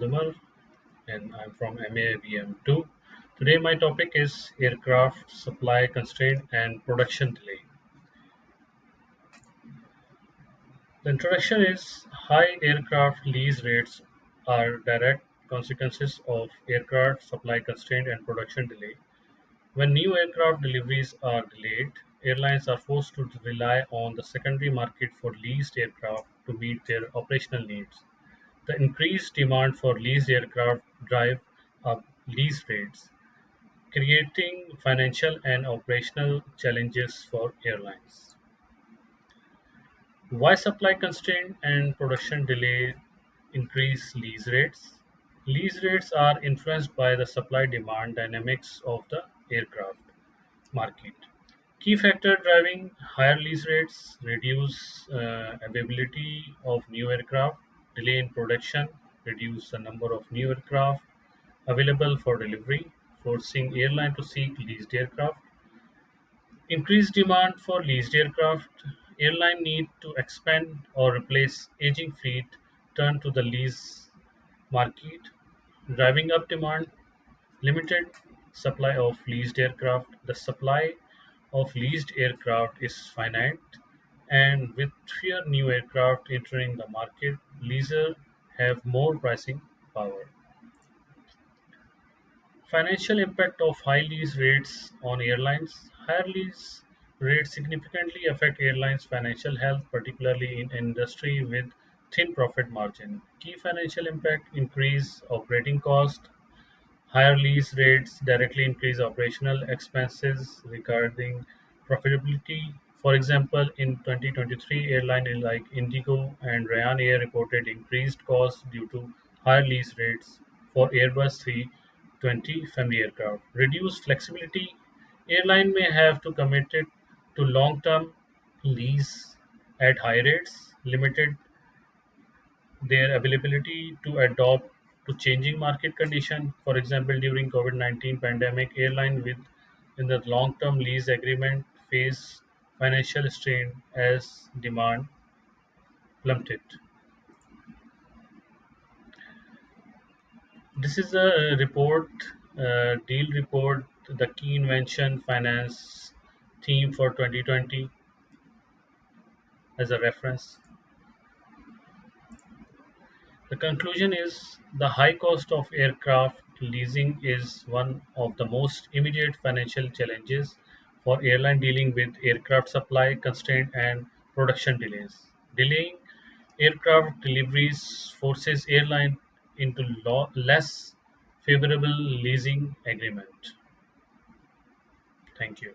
Udamar and I'm from MAVM2. Today my topic is aircraft supply constraint and production delay. The introduction is high aircraft lease rates are direct consequences of aircraft supply constraint and production delay. When new aircraft deliveries are delayed, airlines are forced to rely on the secondary market for leased aircraft to meet their operational needs. The increased demand for leased aircraft drive up lease rates, creating financial and operational challenges for airlines. Why supply constraint and production delay increase lease rates? Lease rates are influenced by the supply demand dynamics of the aircraft market. Key factor driving higher lease rates reduce availability of new aircraft, delay in production, reduce the number of new aircraft available for delivery, forcing airline to seek leased aircraft. Increased demand for leased aircraft, airline need to expand or replace aging fleet, turn to the lease market, driving up demand, limited supply of leased aircraft. The supply of leased aircraft is finite, and with fewer new aircraft entering the market, leasers have more pricing power. Financial impact of high lease rates on airlines. Higher lease rates significantly affect airlines' financial health, particularly in industry with thin profit margin. Key financial impact increase operating cost. Higher lease rates directly increase operational expenses regarding profitability. For example, in 2023, airlines like Indigo and Ryanair reported increased costs due to higher lease rates for Airbus 320 family aircraft. Reduced flexibility. Airline may have to commit it to long-term lease at high rates, limited their availability to adapt to changing market condition. For example, during COVID-19 pandemic, airline with in the long-term lease agreement face financial strain as demand plummeted. This is a report, deal report, the key invention finance theme for 2020 as a reference. The conclusion is the high cost of aircraft leasing is one of the most immediate financial challenges for airline dealing with aircraft supply constraint and production delays. Delaying aircraft deliveries forces airline into less favorable leasing agreement. Thank you.